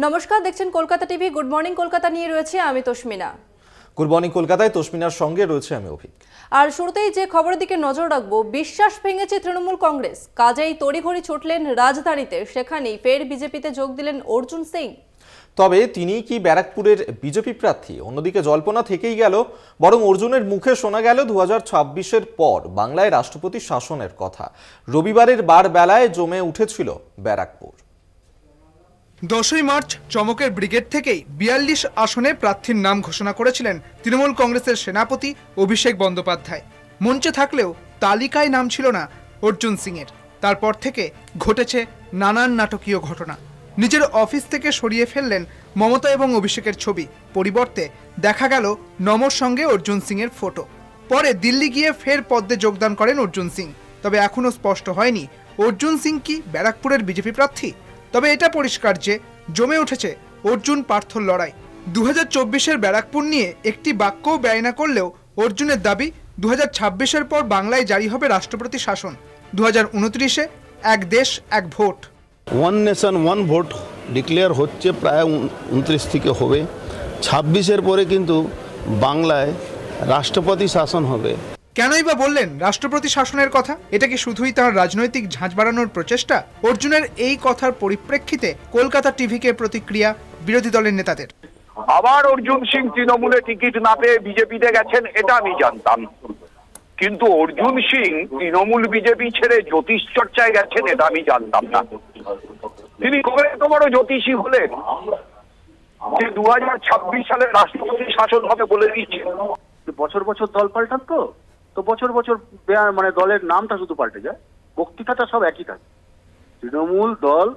নমস্কার, দেখছেন Kolkata TV. Good morning Kolkata নিয়ে রয়েছে আমি তস্মিনা। গুড মর্নিং কলকাতায় তসমিনার সঙ্গে রয়েছে আমি অভিক। আর শুরুতেই যে খবরের দিকে নজর রাখবো, বিশ্বাস ভেঙেছে তৃণমূল কংগ্রেস। কাজেই তড়িঘড়ি ছুটলেন রাজধানীতে, সেখানেই ফের বিজেপিতে যোগ দিলেন অর্জুন সিং। তবে তিনি কি ব্যারাকপুরের বিজেপি প্রার্থী? অন্যদিকে জল্পনা থেকেই গেল, বরং অর্জুনের মুখে শোনা গেল 2026-এর পর বাংলায় রাষ্ট্রপতি শাসনের কথা। রবিবারের বার বেলায় জমে উঠেছিল ব্যারাকপুর। 10ই মার্চ চমকের ব্রিগেড থেকেই 42 আসনে প্রার্থীর নাম ঘোষণা করেছিলেন তৃণমূল কংগ্রেসের সেনাপতি অভিষেক বন্দ্যোপাধ্যায়। মঞ্চে থাকলেও তালিকায় নাম ছিল না অর্জুন সিংয়ের। তারপর থেকে ঘটেছে নানান নাটকীয় ঘটনা। নিজের অফিস থেকে সরিয়ে ফেললেন মমতা এবং অভিষেকের ছবি, পরিবর্তে দেখা গেল নমর সঙ্গে অর্জুন সিংয়ের ফটো। পরে দিল্লি গিয়ে ফের পদ্মে যোগদান করেন অর্জুন সিং। তবে এখনও স্পষ্ট হয়নি অর্জুন সিং কি ব্যারাকপুরের বিজেপি প্রার্থী। তবে এটা পরিষ্কার যে জমে উঠেছে অর্জুন পার্থর লড়াই। 2024-এর ব্যারাকপুর নিয়ে একটি বাক্যও ব্যয় না করলেও অর্জুনের দাবি 2026-এর পর বাংলায় জারি হবে রাষ্ট্রপতি শাসন। 2029-এ এক দেশ এক vote, one nation one vote declare হচ্ছে, প্রায় 29 থেকে হবে। 26-এর পরে কিন্তু বাংলায় রাষ্ট্রপতি শাসন হবে। কেনই বা বললেন রাষ্ট্রপতি শাসনের কথা? এটা কি শুধুই তার রাজনৈতিক ঝাঁঝ বাড়ানোর প্রচেষ্টা? অর্জুনের এই কথার পরিপ্রেক্ষিতে কলকাতা টিভিকে প্রতিক্রিয়া বিরোধী দলের নেতাদের। আবার অর্জুন সিং তৃণমূলে টিকিট না পেয়ে বিজেপিতে গেছেন এটা আমি জানতাম, কিন্তু অর্জুন সিং তৃণমূল বিজেপি ছেড়ে জ্যোতিষ চর্চায় গেছেন এটা আমি জানতাম না। তিনি কবে এত বড় জ্যোতিষী হলেন যে 2026 সালে রাষ্ট্রপতি শাসন হবে বলে দিচ্ছেন? বছর বছর দল পাল্টান তো বছর বছর মানে দলের নামটা শুধু পাল্টে যায়, বক্তৃতাটা সব একই থাকে। তৃণমূল দল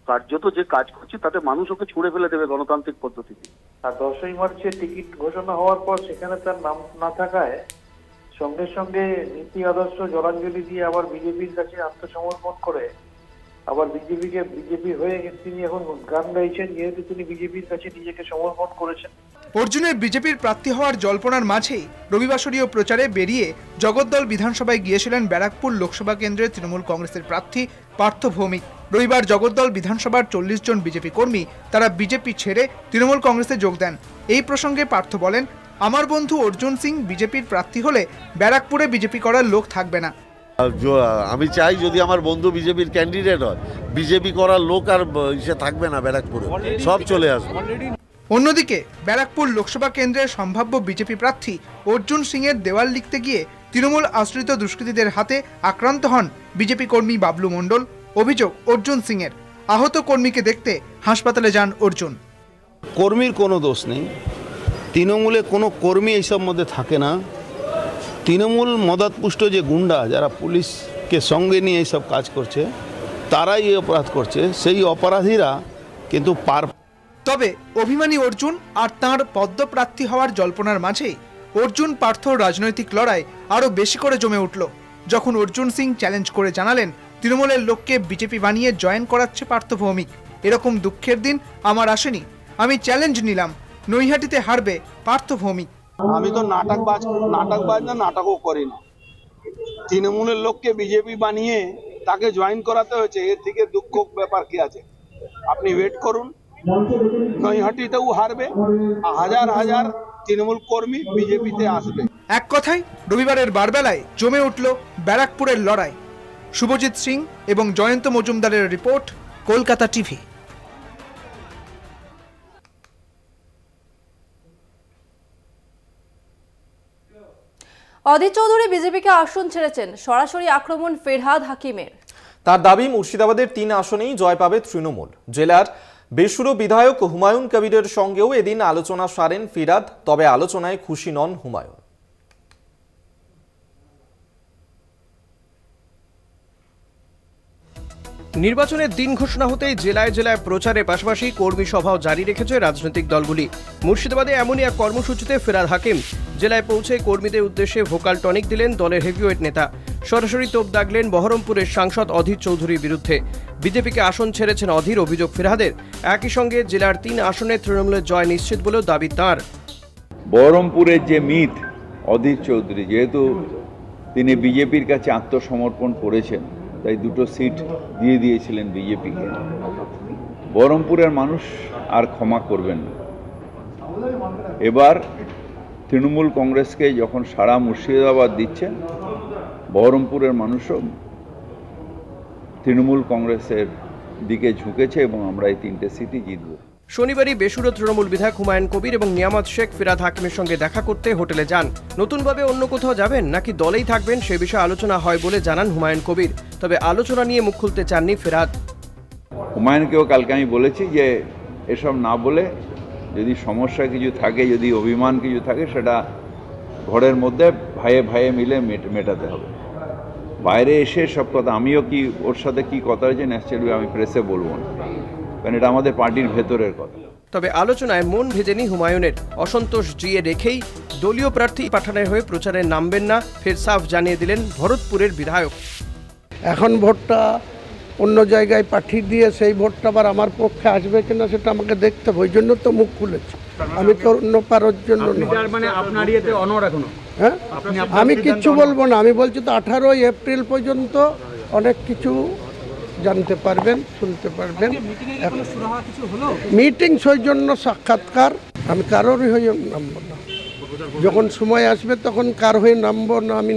কার্যত যে কাজ করছে তাতে মানুষ ওকে ছুঁড়ে ফেলে দেবে গণতান্ত্রিক পদ্ধতিতে। আর 10ই মার্চে টিকিট ঘোষণা হওয়ার পর সেখানে তার নাম না থাকায় সঙ্গে সঙ্গে নীতি আদর্শ জলাঞ্জলি দিয়ে আবার বিজেপির কাছে আত্মসমর্পণ করে আবার বিজেপি হয়ে তিনি এখন গান গাইছেন, যেহেতু তিনি বিজেপির কাছে নিজেকে সমর্পণ করেছেন। অর্জুনের বিজেপির প্রার্থী হওয়ার জল্পনার মাঝেই রবিবাসরীয় প্রচারে বেরিয়ে জগদ্দল বিধানসভায় গিয়েছিলেন ব্যারাকপুর লোকসভা কেন্দ্রের তৃণমূল কংগ্রেসের প্রার্থী পার্থ ভৌমিক। রবিবার জগদ্দল বিধানসভার 40 জন বিজেপি কর্মী তারা বিজেপি ছেড়ে তৃণমূল কংগ্রেসে যোগ দেন। এই প্রসঙ্গে পার্থ বলেন, আমার বন্ধু অর্জুন সিং বিজেপির প্রার্থী হলে ব্যারাকপুরে বিজেপি করার লোক থাকবে না। আমি চাই যদি আমার বন্ধু বিজেপির ক্যান্ডিডেট হয়, বিজেপি করার লোক আর ইসে থাকবে না ব্যারাকপুরে, সব চলে আসবে। অন্যদিকে ব্যারাকপুর লোকসভা কেন্দ্রের সম্ভাব্য বিজেপি প্রার্থী অর্জুন সিংয়ের দেওয়াল লিখতে গিয়ে তৃণমূল আশ্রিত দুষ্কৃতীদের হাতে আক্রান্ত হন বিজেপি কর্মী বাবলু মণ্ডল। অভিযোগ অর্জুন সিংয়ের। আহত কর্মীকে দেখতে হাসপাতালে যান অর্জুন। কর্মীর কোনো দোষ নেই, তৃণমূলে কোনো কর্মী এইসব মধ্যে থাকে না। তৃণমূল মদতপুষ্ট যে গুন্ডা যারা পুলিশকে সঙ্গে নিয়ে এইসব কাজ করছে, তারাই এই অপরাধ করছে। সেই অপরাধীরা কিন্তু তবে অভিমানী অর্জুন আর তাঁর পদ্মপ্রার্থী হওয়ার জল্পনার মাঝেই অর্জুন পার্থর রাজনৈতিক লড়াই আরও বেশি করে জমে উঠল যখন অর্জুন সিং চ্যালেঞ্জ করে জানালেন তৃণমূলের লোককে বিজেপি বানিয়ে জয়েন করাচ্ছে পার্থ ভৌমিক। এরকম দুঃখের দিন আমার আসেনি, আমি চ্যালেঞ্জ নিলাম, নৈহাটিতে হারবে পার্থ ভৌমিক। আমি তো নাটকবাজ না, নাটকও করি না। তৃণমূলের লোককে বিজেপি বানিয়ে তাকে জয়েন করাতে হয়েছে, এর থেকে দুঃখ ব্যাপার কি আছে? আপনি ওয়েট করুন, নৈহাটিতেও হারবে, হাজার হাজার তৃণমূল কর্মী বিজেপিতে আসবে। এক কথায় রবিবারের বারবেলায় জমে উঠল ব্যারাকপুরের লড়াই। শুভজিৎ সিং এবং জয়ন্ত মজুমদারের রিপোর্ট, কলকাতা টিভি। অধীর চৌধুরী বিজেপিকে আসন ছেড়েছেন, সরাসরি আক্রমণ ফেরহাদ হাকিমের। তার দাবি মুর্শিদাবাদের 3 আসনেই জয় পাবে তৃণমূল। জেলার বেসুরো বিধায়ক হুমায়ুন কবিরের সঙ্গেও এদিন আলোচনা সারেন ফিরহাদ, তবে আলোচনায় খুশি নন হুমায়ুন। নির্বাচনের দিন ঘোষণা হতেই জেলায় জেলায় প্রচারের পাশাপাশি কর্মী সভাও জারি রেখেছে রাজনৈতিক দলগুলি। মুর্শিদাবাদে এমনই এক কর্মসূচিতে ফেরহাদ হাকিম জেলায় পৌঁছে কর্মীদের উদ্দেশ্যে ভোকাল টনিক দিলেন দলের হেভিওয়েট নেতা। সরাসরি তোপ দাগলেন বহরমপুরের সাংসদ অধীর চৌধুরীর বিরুদ্ধে। বিজেপিকে আসন ছেড়েছেন অধীর, অভিযোগ ফেরহাদের। একই সঙ্গে জেলার 3 আসনে তৃণমূলের জয় নিশ্চিত বলেও দাবি তাঁর। বহরমপুরের যে মিথ অধীর চৌধুরী, যেহেতু তিনি বিজেপির কাছে আত্মসমর্পণ করেছেন, তাই 2টো সিট দিয়ে দিয়েছিলেন বিজেপিকে। বহরমপুরের মানুষ আর ক্ষমা করবেন না। এবার তৃণমূল কংগ্রেসকে যখন সারা মুর্শিদাবাদ দিচ্ছে, বহরমপুরের মানুষও তৃণমূল কংগ্রেসের দিকে ঝুঁকেছে এবং আমরা এই 3টে সিটই জিতব। শনিবারই বেসুরো তৃণমূল বিধায়ক হুমায়ুন কবির এবং নিয়ামত শেখ ফিরহাদ হাকিমের সঙ্গে দেখা করতে হোটেলে যান। নতুনভাবে অন্য কোথাও যাবেন নাকি দলেই থাকবেন সে বিষয়ে আলোচনা হয় বলে জানান হুমায়ুন কবির। তবে আলোচনা নিয়ে মুখ খুলতে চাননি ফিরহাদ। হুমায়ুনকেও কালকে আমি বলেছি যে এসব না বলে যদি সমস্যা কিছু থাকে, যদি অভিমান কিছু থাকে, সেটা ঘরের মধ্যে ভাইয়ে ভাইয়ে মিলে মেটাতে হবে। বাইরে এসে সব কথা, আমিও কি ওর সাথে কি কথা হয়েছে ন্যাচারালি আমি প্রেসে বলবো না, কারণ এটা আমাদের পার্টির ভেতরের কথা। তবে আলোচনায় মন ভেজেনি হুমায়ুনের। অসন্তোষ জিয়ে রেখেই দলীয় প্রার্থী পাঠানোর হয়ে প্রচারে নামবেন না ফের সাফ জানিয়ে দিলেন ভরতপুরের বিধায়ক। এখন ভোটটা অন্য জায়গায় পাঠিয়ে দিয়ে সেই ভোটটা আবার আমার পক্ষে আসবে কিনা সেটা আমাকে দেখতে হবে, ওই জন্য তো মুখ খুলেছি। আমি তো অন্য পারোর জন্য হ্যাঁ, আমি কিচ্ছু বলবো না। আমি বলছি তো 18 এপ্রিল পর্যন্ত অনেক কিছু জানতে পারবেন, শুনতে পারবেন। মিটিং সেই জন্য সাক্ষাৎকার, আমি কারোরই হয়ে নামবো না। যখন সময় আসবে তখন কার হয়ে নামবো না আমি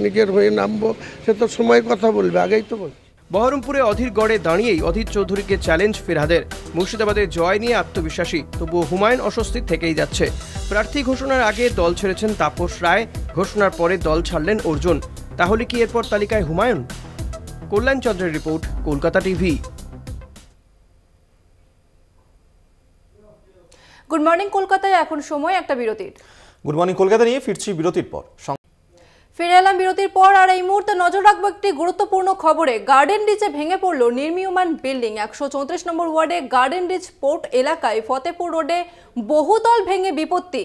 নিজের হয়ে নামবো, সে তো সময় কথা বলবে, আগেই তো বলছি। বহরমপুরে অধীর গড়ে দাঁড়িয়েই অধীর চৌধুরীকে চ্যালেঞ্জ ফিরহাদের। মুর্শিদাবাদে জয় নিয়ে আত্মবিশ্বাসী, তবুও হুমায়ুন অস্বস্তি থেকেই যাচ্ছে। প্রার্থী ঘোষণার আগে দল ছেড়েছেন তাপস রায়, ঘোষণার পরে দল ছাড়লেন অর্জুন। তাহলে কি এরপর তালিকায় হুমায়ুন? কল্যাণ চন্দ্রের report, Kolkata TV. Good morning কলকাতায় এখন সময় একটা বিরতির। গুড মর্নিং কলকাতা নিয়ে ফিরছি বিরতির পর। ফিরে এলাম বিরতির পর, আর এই মুহূর্তে নজর রাখবো একটি গুরুত্বপূর্ণ খবরে। গার্ডেন রিচে ভেঙে পড়ল নির্মীয়মান বিল্ডিং। 134 নম্বর ওয়ার্ডে গার্ডেন রিচ পোর্ট এলাকায় ফতেপুর রোডে বহুতল ভেঙে বিপত্তি।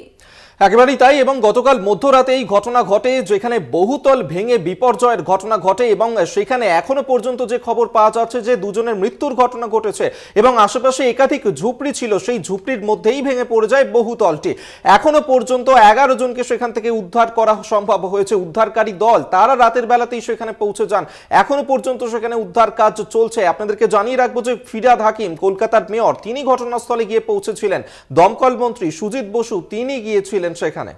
একেবারেই তাই, এবং গতকাল মধ্যরাতে এই ঘটনা ঘটে, যেখানে বহুতল ভেঙে বিপর্যয়ের ঘটনা ঘটে এবং সেখানে এখনো পর্যন্ত যে খবর পাওয়া যাচ্ছে যে দুজনের মৃত্যুর ঘটনা ঘটেছে এবং আশেপাশে একাধিক ঝুপড়ি ছিল, সেই ঝুপড়ির মধ্যেই ভেঙে পড়ে যায় বহুতলটি। এখনো পর্যন্ত 11 জনকে সেখান থেকে উদ্ধার করা সম্ভব হয়েছে। উদ্ধারকারী দল তারা রাতের বেলাতেই সেখানে পৌঁছে যান। এখনো পর্যন্ত সেখানে উদ্ধার কাজ চলছে। আপনাদেরকে জানিয়ে রাখবো যে ফিরহাদ হাকিম, কলকাতার মেয়র, তিনি ঘটনাস্থলে গিয়ে পৌঁছেছিলেন। দমকল মন্ত্রী সুজিত বসু তিনি গিয়েছিলেন সেখানে।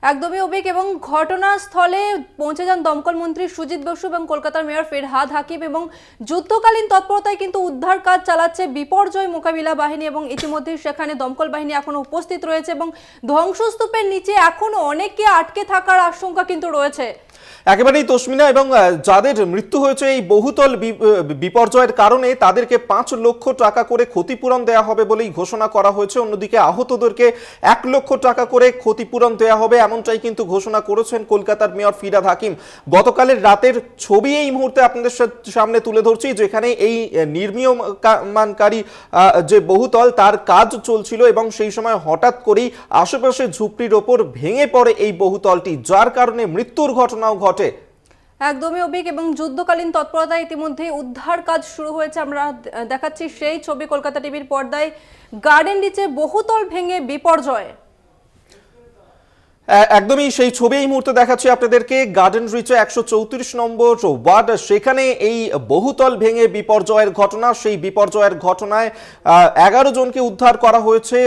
একদমই অভিক, এবং ঘটনাস্থলে পৌঁছে যান দমকল মন্ত্রী সুজিত বসু এবং কলকাতার মেয়র ফিরহাদ হাকিম, এবং যুদ্ধকালীন তৎপরতায় কিন্তু উদ্ধার কাজ চালাচ্ছে বিপর্যয় মোকাবিলা বাহিনী, এবং ইতিমধ্যে সেখানে দমকল বাহিনী এখনো উপস্থিত রয়েছে এবং ধ্বংসস্তূপের নিচে এখনো অনেকে আটকে থাকার আশঙ্কা কিন্তু রয়েছে। একেবারেই তসমিনা, এবং যাদের মৃত্যু হয়েছে এই বহুতল বিপর্যয়ের কারণে তাদেরকে 5 লক্ষ টাকা করে ক্ষতিপূরণ দেওয়া হবে বলেই ঘোষণা করা হয়েছে। অন্যদিকে আহতদেরকে 1 লক্ষ টাকা করে ক্ষতিপূরণ দেওয়া হবে, এমনটাই কিন্তু ঘোষণা করেছেন কলকাতার মেয়র ফিরহাদ হাকিম। গতকালের রাতের ছবি এই মুহূর্তে আপনাদের সামনে তুলে ধরছি, যেখানে এই নির্মীয়মানকারী যে বহুতল তার কাজ চলছিল এবং সেই সময় হঠাৎ করেই আশেপাশে ঝুপড়ির ওপর ভেঙে পড়ে এই বহুতলটি, যার কারণে মৃত্যুর ঘটনাও ঘটে। একদমই অভিক, এবং যুদ্ধকালীন তৎপরতায় ইতিমধ্যে উদ্ধার কাজ শুরু হয়েছে। আমরা দেখাচ্ছি সেই ছবি কলকাতা টিভির পর্দায়। গার্ডেন রিচে বহুতল ভেঙে বিপর্যয়, একদমই সেই ছবি এই মুহূর্তে দেখাচ্ছি আপনাদেরকে। গার্ডেন রিচে 134 নম্বর ওয়ার্ড, সেখানে এই বহুতল ভেঙে বিপর্যয়ের ঘটনা। সেই বিপর্যয়ের ঘটনায় 11 জনকে উদ্ধার করা হয়েছে।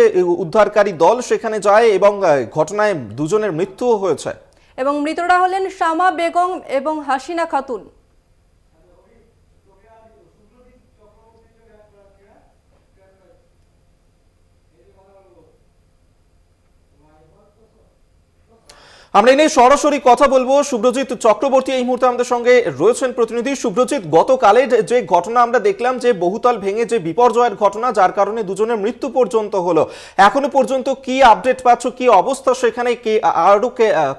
উদ্ধারকারী দল সেখানে যায় এবং ঘটনায় 2 জনের মৃত্যুও হয়েছে, এবং মৃতরা হলেন শামা বেগম এবং হাসিনা খাতুন। আমরা এনে সরাসরি কথা বলবো। শুভ্রজিৎ চক্রবর্তী এই মুহূর্তে আমাদের সঙ্গে রয়েছেন প্রতিনিধি। শুভ্রজিৎ, গতকালের যে ঘটনা আমরা দেখলাম, যে বহুতল ভেঙে যে বিপর্যয়ের ঘটনা, যার কারণে 2 জনের মৃত্যু পর্যন্ত হলো, এখনো পর্যন্ত কি আপডেট পাচ্ছ, কি অবস্থা সেখানে, আরো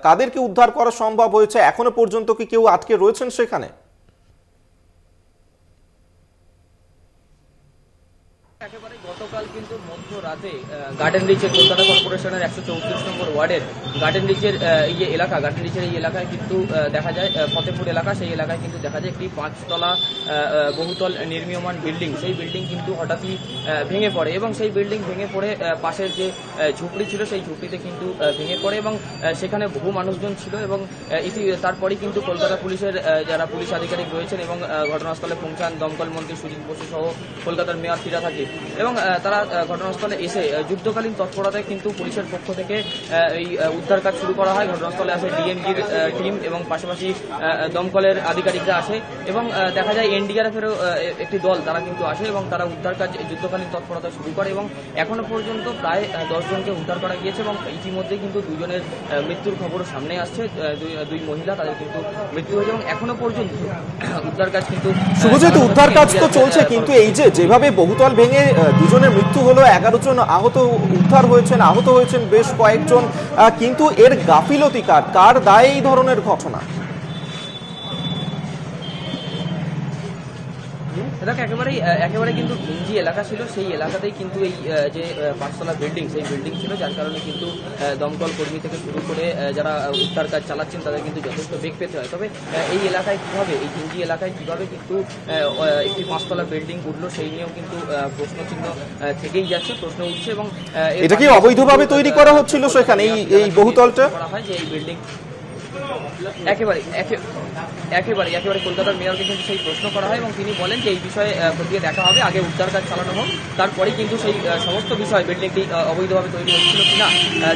কাদেরকে উদ্ধার করা সম্ভব হয়েছে, এখনো পর্যন্ত কি কেউ আটকে রয়েছেন সেখানে? একেবারে গতকাল কিন্তু মধ্যরাতে গার্ডেন রিচের কলকাতা কর্পোরেশনের 134 নম্বর ওয়ার্ডের গার্ডেন রিচের এই এলাকায় কিন্তু দেখা যায় ফতেপুর এলাকা, সেই এলাকায় কিন্তু দেখা যায় একটি 5তলা বহুতল নির্মীয়মান বিল্ডিং, সেই বিল্ডিং কিন্তু হঠাৎই ভেঙে পড়ে এবং সেই বিল্ডিং ভেঙে পড়ে পাশের যে ঝুপড়ি ছিল সেই ঝুপড়িতে কিন্তু ভেঙে পড়ে এবং সেখানে বহু মানুষজন ছিল এবং তারপরেই কিন্তু কলকাতা পুলিশের যারা পুলিশ আধিকারিক রয়েছেন এবং ঘটনাস্থলে পৌঁছান দমকল মন্ত্রী সুজিত বসু সহ কলকাতার মেয়র ফিরহাদ হাকিম এবং তারা ঘটনাস্থলে এসে যুদ্ধকালীন তৎপরতায় কিন্তু পুলিশের পক্ষ থেকে এই উদ্ধার কাজ শুরু করা হয়। ঘটনাস্থলে আসে ডিএমজির টিম এবং পাশাপাশি দমকলের আধিকারিকরা আসে এবং দেখা যায় এনডিআরএফেরও একটি দল তারা কিন্তু আসে এবং তারা উদ্ধার কাজ যুদ্ধকালীন তৎপরতা শুরু করে এবং এখনো পর্যন্ত প্রায় 10 জনকে উদ্ধার করা গিয়েছে এবং ইতিমধ্যে কিন্তু 2 জনের মৃত্যুর খবর সামনে আসছে। দুই মহিলা তাদের কিন্তু মৃত্যু হয়েছে এবং এখনো পর্যন্ত উদ্ধার কাজ কিন্তু শুভজিৎ উদ্ধার কাজ তো চলছে, কিন্তু এই যেভাবে বহুতল ভেঙে 2 জনের মৃত্যু হলো, 11 জন আহত উদ্ধার হয়েছেন, আহত হয়েছেন বেশ কয়েকজন, কিন্তু এর গাফিলতি কার দায়ে এই ধরনের ঘটনা? দেখো একেবারে কিন্তু ঘিঞ্জি এলাকা ছিল, সেই এলাকাতেই কিন্তু এই যে 5তলা বিল্ডিং সেই বিল্ডিং ছিল, যার কারণে কিন্তু দমকল কর্মী থেকে শুরু করে যারা উদ্ধার কাজ চালাচ্ছেন তাদের কিন্তু যথেষ্ট বেগ পেতে হয়। তবে এই এলাকায় কিভাবে, এই ঘিঞ্জি এলাকায় কিভাবে কিন্তু একটি 5তলা বিল্ডিং উঠলো সেই নিয়েও কিন্তু প্রশ্নচিহ্ন থেকেই যাচ্ছে, প্রশ্ন উঠছে এবং এটা কি অবৈধভাবে তৈরি করা হচ্ছিল সেখানে এই বহুতলটা? করা হয় যে এই বিল্ডিং একেবারে কলকাতার মেয়রকে কিন্তু সেই প্রশ্ন করা হয় এবং তিনি বলেন যে এই বিষয়ে খতিয়ে দেখা হবে, আগে উদ্ধার কাজ চালানো হোক, তারপরেই কিন্তু সেই সমস্ত বিষয় বিল্ডিংটি অবৈধভাবে তৈরি হচ্ছিল কিনা,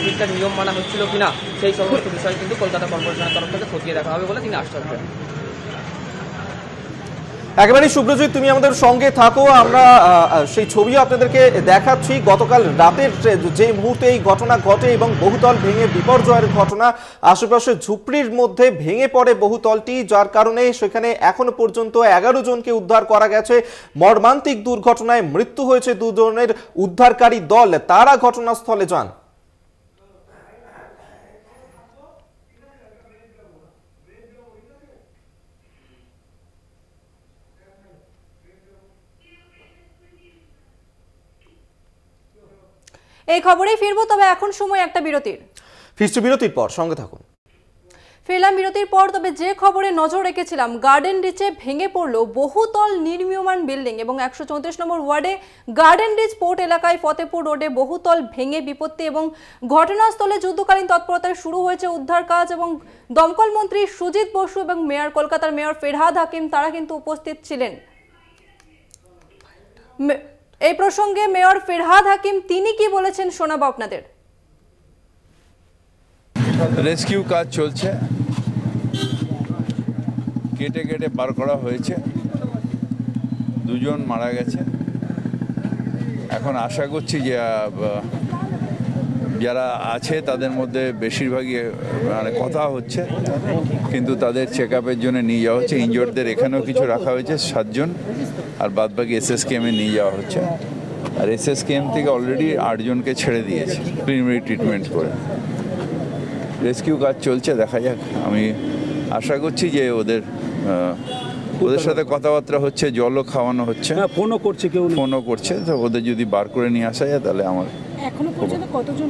ঠিকঠাক নিয়ম মানা হচ্ছিল কিনা সেই সমস্ত বিষয় কিন্তু কলকাতা কর্পোরেশনের তরফ থেকে খতিয়ে দেখা হবে বলে তিনি আশ্বাস দেন। একেবারে সুব্রজিৎ, তুমি আমাদের সঙ্গে থাকো, আমরা সেই ছবি আপনাদেরকে দেখাচ্ছি। গতকাল রাতের যে মুহূর্তে এই ঘটনা ঘটে এবং বহুতল ভেঙে বিপর্যয়ের ঘটনা, আশেপাশে ঝুপড়ির মধ্যে ভেঙে পড়ে বহুতলটি, যার কারণে সেখানে এখনো পর্যন্ত 11 জনকে উদ্ধার করা গেছে। মর্মান্তিক দুর্ঘটনায় মৃত্যু হয়েছে 2 জনের। উদ্ধারকারী দল তারা ঘটনাস্থলে যান। এই খবরেই ফিরবো, তবে এখন সময় একটা বিরতির। ফিরছি বিরতির পর, সঙ্গে থাকুন। ফিরলাম বিরতির পর। তবে যে খবরে নজর রেখেছিলাম, গার্ডেন রিচে ভেঙে পড়লো বহুতল নির্মীয়মান বিল্ডিং এবং 134 নম্বর ওয়ার্ডে গার্ডেন রিচ পোর্ট এলাকায় ফতেপুর রোডে বহুতল ভেঙে বিপত্তি এবং ঘটনাস্থলে যুদ্ধকালীন তৎপরতায় শুরু হয়েছে উদ্ধার কাজ এবং দমকল মন্ত্রী সুজিত বসু এবং কলকাতার মেয়র ফিরহাদ হাকিম তারা কিন্তু উপস্থিত ছিলেন। এই প্রসঙ্গে মেয়র ফিরহাদ হাকিম তিনি কি বলেছেন শোনাবো আপনাদের। রেস্কিউ কাজ চলছে, কেটে কেটে বার করা হয়েছে, 2 জন মারা গেছে। এখন আশা করছি যে যারা আছে তাদের মধ্যে বেশিরভাগই মানে কথা হচ্ছে, কিন্তু তাদের চেক আপের জন্য নিয়ে যাওয়া হচ্ছে। ইনজোর্ডদের এখানেও কিছু রাখা হয়েছে 7 জন, আর বাদবাকি SSKM-এ নিয়ে যাওয়া হচ্ছে। আর SSKM থেকে অলরেডি 8 জনকে ছেড়ে দিয়েছে প্রিলিমিনারি ট্রিটমেন্ট করে। রেস্কিউ কাজ চলছে, দেখা যাক। আমি আশা করছি যে ওদের সাথে কথাবার্তা হচ্ছে, জলও খাওয়ানো হচ্ছে, ফোনও করছে, তো ওদের যদি বার করে নিয়ে আসা যায় তাহলে আমার। এখনো পর্যন্ত কতজন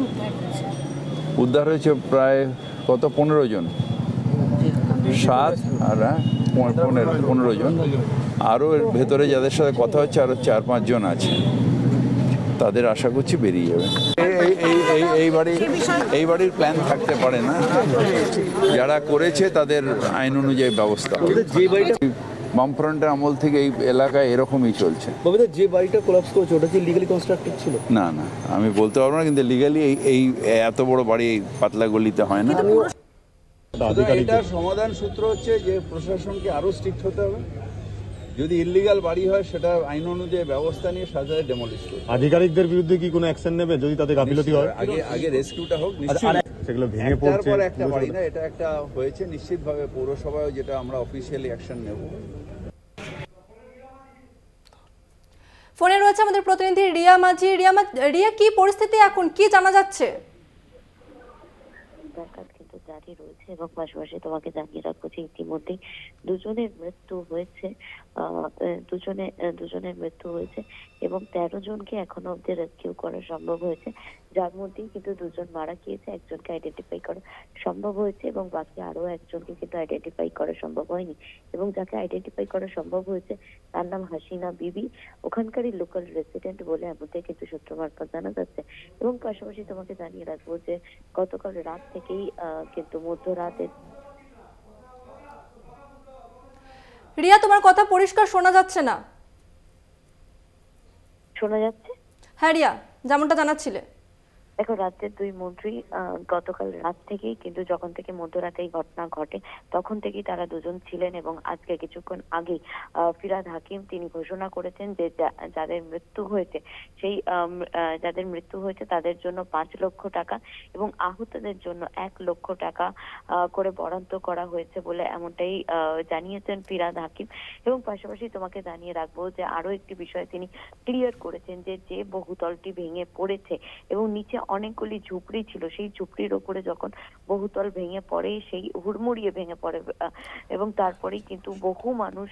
উদ্ধার হয়েছে? প্রায় 15 জন, 7 আর 15 জন। আরও এর ভেতরে যাদের সাথে কথা হচ্ছে আরও 4-5 জন আছে, তাদের আশা করছি বেরিয়ে যাবে। এই বাড়ির প্ল্যান থাকতে পারে না, যারা করেছে তাদের আইন অনুযায়ী ব্যবস্থা। বামফ্রন্টের আমল থেকে এই এলাকায় এরকমই চলছে। যে বাড়িটা কোলাপস করেছে ওটা কি লিগালি কনস্ট্রাক্টেড ছিল? না, আমি বলতে পারবো না, কিন্তু লিগালি এই এত বড় বাড়ি এই পাতলা গলিতে হয় না। এটার সমাধান সূত্র হচ্ছে যে প্রশাসনকে আরো স্ট্রিক্ট হতে হবে। যদি ইললিগাল বাড়ি হয় সেটা আইন অনুযায়ী ব্যবস্থা নিয়ে সাথে ডেমলিশ করবে। আধিকারিকদের বিরুদ্ধে কি কোনো অ্যাকশন নেবে যদি তাদের গাফিলতি হয়? আগে রেস্কিউটা হোক নিশ্চয়ই। সেগুলো ভেঙে পড়ছে, তারপর একটা বাড়ি না, এটা একটা হয়েছে নিশ্চিতভাবে পৌরসভায়, যেটা আমরা অফিশিয়ালি অ্যাকশন নেব। ফোনে রয়েছে আমাদের প্রতিনিধি রিয়া মাঝি। রিয়া, কি পরিস্থিতি এখন, কি জানা যাচ্ছে? জারি রয়েছে এবং পাশাপাশি তোমাকে জানিয়ে রাখবো যে ইতিমধ্যেই দুজনের মৃত্যু হয়েছে। দুজনের মৃত্যু হয়েছে এবং 13 জনকে এখনো অব্দি রেস্কিউ করা সম্ভব হয়েছে, যার মধ্যেই কিন্তু 2 জন মারা গিয়েছে, একজনকে আইডেন্টিফাই করা সম্ভব হয়েছে এবং বাকি আরো একজনকে কিন্তু আইডেন্টিফাই করা সম্ভব হয়নি। এবং যাকে আইডেন্টিফাই করা সম্ভব হয়েছে তার নাম হাসিনা বিবি, ওখানকারই লোকাল রেসিডেন্ট বলে এমনটাই কিন্তু সূত্র মারফত জানা যাচ্ছে। এবং পাশাপাশি তোমাকে জানিয়ে রাখবো যে গতকাল রাত থেকেই কিন্তু মধ্যরাতে। রিয়া, তোমার কথা পরিষ্কার শোনা যাচ্ছে না। শোনা যাচ্ছে? হ্যাঁ রিয়া, যেমনটা জানাচ্ছিলে। দেখো, রাজ্যের 2 মন্ত্রী গতকাল রাত থেকেই কিন্তু, যখন থেকে মধ্যরাতে এই ঘটনা ঘটে তখন থেকেই তারা দুজন ছিলেন এবং আজকে কিছুক্ষণ আগেই ফিরহাদ হাকিম তিনি ঘোষণা করেছেন যে যাদের মৃত্যু হয়েছে তাদের জন্য 5 লক্ষ টাকা এবং আহতদের জন্য 1 লক্ষ টাকা করে বরাদ্দ করা হয়েছে বলে এমনটাই জানিয়েছেন ফিরহাদ হাকিম। এবং পাশাপাশি তোমাকে জানিয়ে রাখবো যে আরো একটি বিষয় তিনি ক্লিয়ার করেছেন যে বহুতলটি ভেঙে পড়েছে এবং নিচে অনেকগুলি ঝুপড়ি ছিল, সেই ঝুপড়ির ওপরে যখন বহুতল ভেঙে পড়ে সেই হুড়মুড়িয়ে ভেঙে পড়ে এবং তারপরেই কিন্তু বহু মানুষ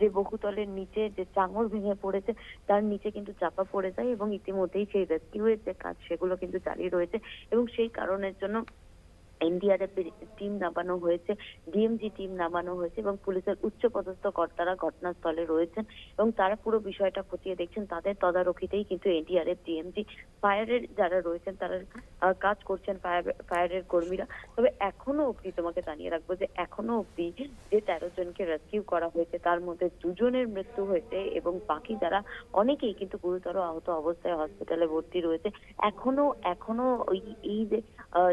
যে বহুতলের নিচে যে চাঙড় ভেঙে পড়েছে তার নিচে কিন্তু চাপা পড়ে যায় এবং ইতিমধ্যেই সেই রেস্কিউয়ের যে কাজ সেগুলো কিন্তু জারি রয়েছে এবং সেই কারণের জন্য এনডিআরএফ টিম নামানো হয়েছে, ডিএমজি টিম নামানো হয়েছে এবং পুলিশের উচ্চপদস্থ কর্তারা ঘটনাস্থলে রয়েছেন এবং তারা পুরো বিষয়টা খতিয়ে দেখছেন। তাদের তদারকিতেই কিন্তু এনডিআরএফ, ডিএমজি, ফায়ারের যারা রয়েছেন তারা কাজ করছেন, ফায়ারের কর্মীরা। তবে এখনো অব্দি তোমাকে জানিয়ে রাখবো যে এখনো অব্দি যে 13 জনকে রেস্কিউ করা হয়েছে তার মধ্যে 2 জনের মৃত্যু হয়েছে এবং বাকি যারা অনেকেই কিন্তু গুরুতর আহত অবস্থায় হসপিটালে ভর্তি রয়েছে। এখনো এই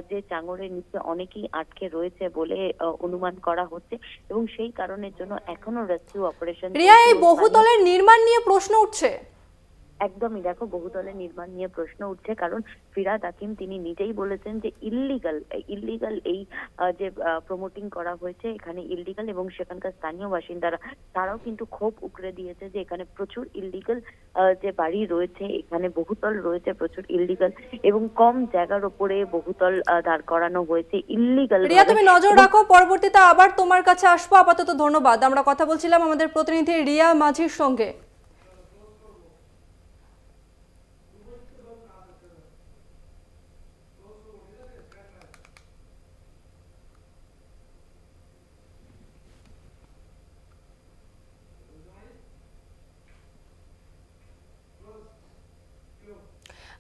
যে চাঙড়ের নিচে অনেকেই আটকে রয়েছে বলে অনুমান করা হচ্ছে এবং সেই কারণের জন্য এখনো রেস্কিউ অপারেশন। রিয়া, এই বহুতলের নির্মাণ নিয়ে প্রশ্ন উঠছে। একদমই, দেখো, বহুতলের নির্মাণ নিয়ে প্রশ্ন উঠছে কারণ ফিরহাদ হাকিম তিনি নিজেই বলেছেন যে ইল্লিগাল এই যে প্রমোটিং করা হয়েছে এখানে ইল্লিগাল এবং সেখানকার স্থানীয় বাসিন্দারা তারাও কিন্তু ক্ষোভ উগরে দিয়েছে যে এখানে প্রচুর ইল্লিগাল যে বাড়ি রয়েছে, এখানে বহুতল রয়েছে প্রচুর ইল্লিগাল এবং কম জায়গার উপরে বহুতল দাঁড় করানো হয়েছে ইল্লিগাল। রিয়া, তুমি নজর রাখো, পরবর্তীতে আবার তোমার কাছে আসবো। আপাতত ধন্যবাদ। আমরা কথা বলছিলাম আমাদের প্রতিনিধি রিয়া মাঝির সঙ্গে।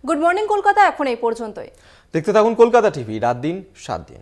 গুড মর্নিং কলকাতা এখন এই পর্যন্তই। দেখতে থাকুন কলকাতা টিভি, রাত দিন 7 দিন।